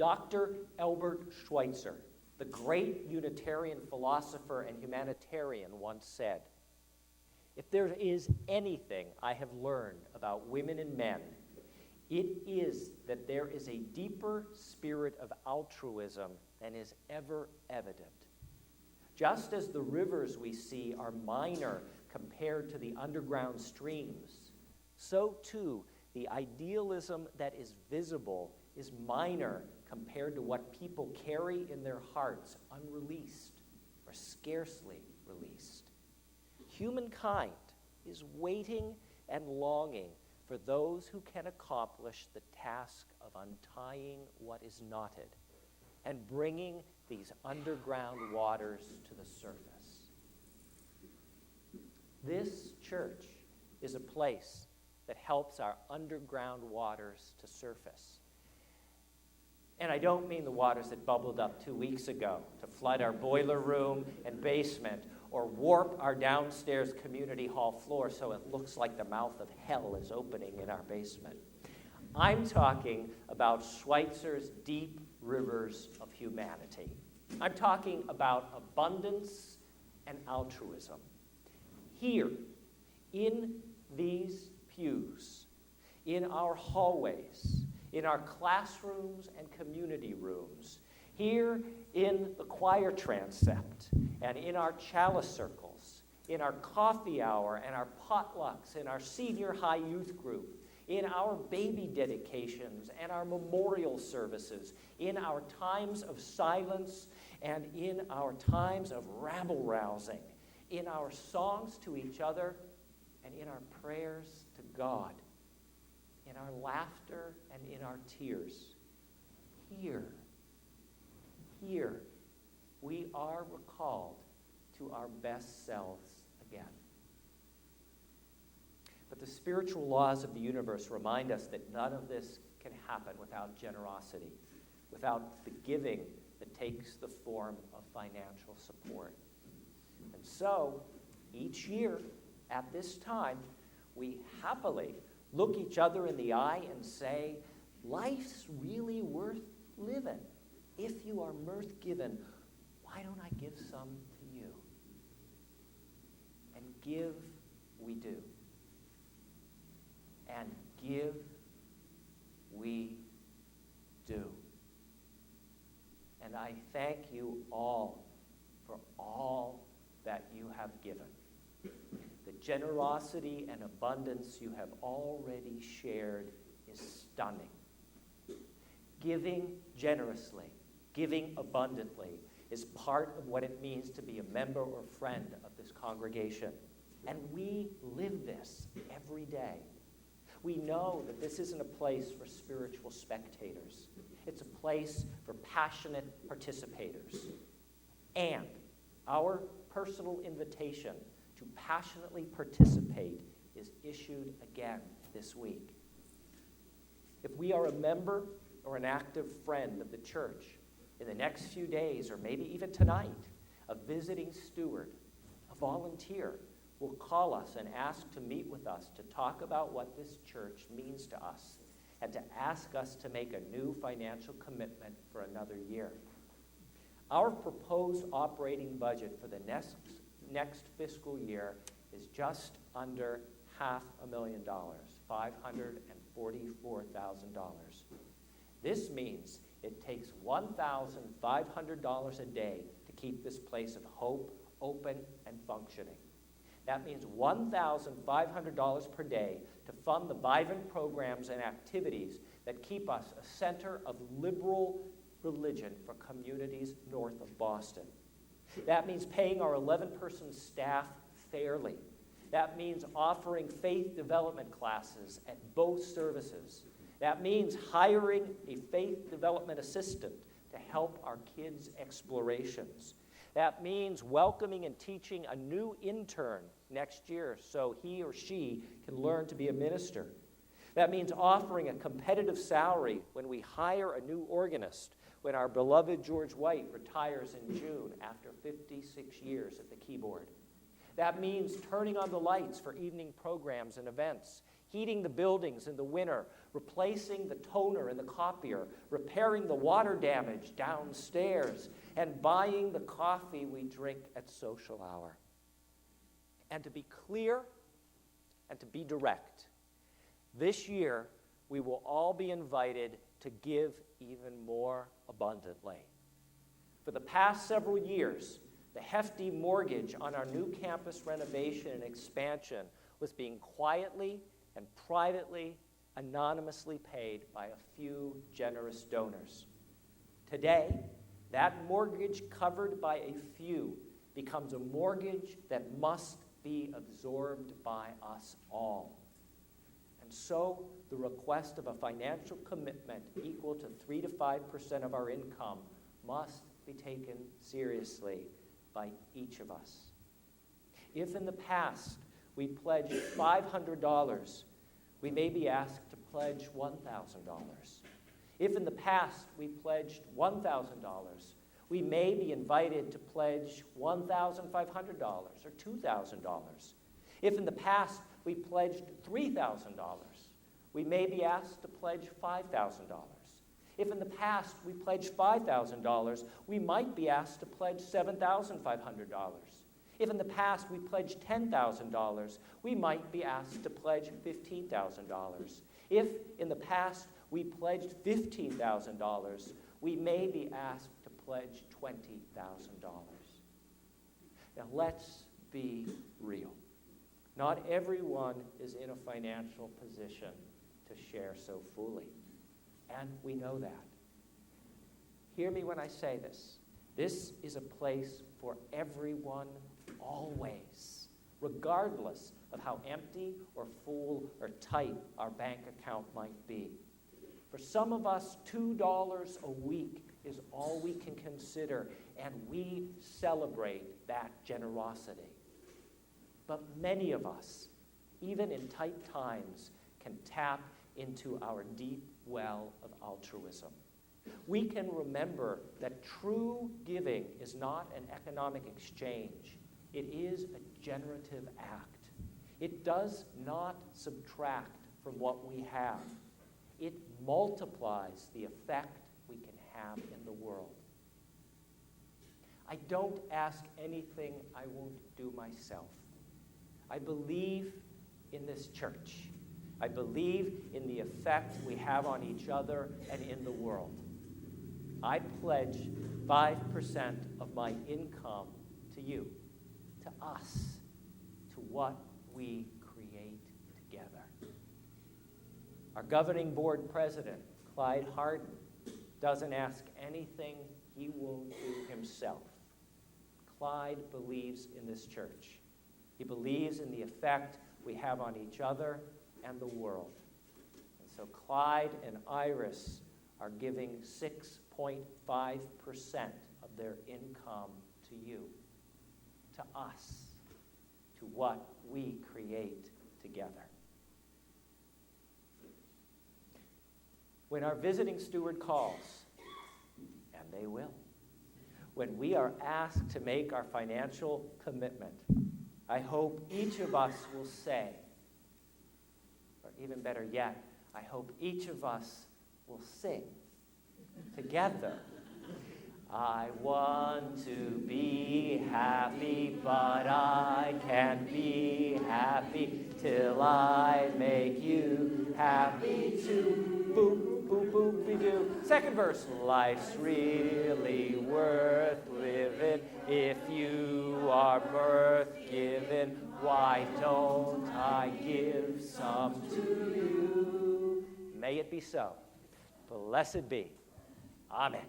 Dr. Albert Schweitzer, the great Unitarian philosopher and humanitarian, once said, "If there is anything I have learned about women and men, it is that there is a deeper spirit of altruism than is ever evident. Just as the rivers we see are minor compared to the underground streams, so too the idealism that is visible is minor compared to what people carry in their hearts unreleased or scarcely released. Humankind is waiting and longing for those who can accomplish the task of untying what is knotted and bringing these underground waters to the surface." This church is a place that helps our underground waters to surface. And I don't mean the waters that bubbled up 2 weeks ago to flood our boiler room and basement or warp our downstairs community hall floor so it looks like the mouth of hell is opening in our basement. I'm talking about Schweitzer's deep rivers of humanity. I'm talking about abundance and altruism. Here, in these pews, in our hallways, in our classrooms and community rooms, here in the choir transept, and in our chalice circles, in our coffee hour and our potlucks, in our senior high youth group, in our baby dedications and our memorial services, in our times of silence and in our times of rabble-rousing, in our songs to each other and in our prayers to God, in our laughter and in our tears. Here, we are recalled to our best selves again. But the spiritual laws of the universe remind us that none of this can happen without generosity, without the giving that takes the form of financial support. And so, each year at this time, we happily look each other in the eye and say, life's really worth living. If you are mirth given, why don't I give some to you? And give we do. And give we do. And I thank you all for all that you have given. The generosity and abundance you have already shared is stunning. Giving generously, giving abundantly, is part of what it means to be a member or friend of this congregation. And we live this every day. We know that this isn't a place for spiritual spectators. It's a place for passionate participators. And our personal invitation to passionately participate is issued again this week. If we are a member or an active friend of the church, in the next few days, or maybe even tonight, a visiting steward, a volunteer, will call us and ask to meet with us to talk about what this church means to us and to ask us to make a new financial commitment for another year. Our proposed operating budget for the next fiscal year is just under $500,000, $544,000. This means it takes $1,500 a day to keep this place of hope open and functioning. That means $1,500 per day to fund the vibrant programs and activities that keep us a center of liberal religion for communities north of Boston. That means paying our 11-person staff fairly. That means offering faith development classes at both services. That means hiring a faith development assistant to help our kids' explorations. That means welcoming and teaching a new intern next year so he or she can learn to be a minister. That means offering a competitive salary when we hire a new organist when our beloved George White retires in June after 56 years at the keyboard. That means turning on the lights for evening programs and events, heating the buildings in the winter, replacing the toner in the copier, repairing the water damage downstairs, and buying the coffee we drink at social hour. And to be clear and to be direct, this year we will all be invited to give even more abundantly. For the past several years, the hefty mortgage on our new campus renovation and expansion was being quietly and privately, anonymously paid by a few generous donors. Today, that mortgage covered by a few becomes a mortgage that must be absorbed by us all. And so, the request of a financial commitment equal to 3 to 5% of our income must be taken seriously by each of us. If in the past we pledged $500, we may be asked to pledge $1,000. If in the past we pledged $1,000, we may be invited to pledge $1,500 or $2,000. If in the past we pledged $3,000, we may be asked to pledge $5,000. If in the past we pledged $5,000, we might be asked to pledge $7,500. If in the past we pledged $10,000, we might be asked to pledge $15,000. If in the past we pledged $15,000, we may be asked to pledge $20,000. Now let's be real. Not everyone is in a financial position to share so fully. And we know that. Hear me when I say this. This is a place for everyone always, regardless of how empty or full or tight our bank account might be. For some of us, $2 a week is all we can consider, and we celebrate that generosity. But many of us, even in tight times, can tap into our deep well of altruism. We can remember that true giving is not an economic exchange. It is a generative act. It does not subtract from what we have. It multiplies the effect we can have in the world. I don't ask anything I won't do myself. I believe in this church. I believe in the effect we have on each other and in the world. I pledge 5% of my income to you, to us, to what we create together. Our governing board president, Clyde Harden, doesn't ask anything he won't do himself. Clyde believes in this church. He believes in the effect we have on each other and the world. And so Clyde and Iris are giving 6.5% of their income to you, to us, to what we create together. When our visiting steward calls, and they will, when we are asked to make our financial commitment, I hope each of us will say, or even better yet, I hope each of us will sing together. I want to be happy, but I can't be happy till I make you happy too. Boop, boop, boop-be-doo. Second verse. Life's really worth living if you are birth-given. Why don't I give some to you? May it be so. Blessed be. Amen.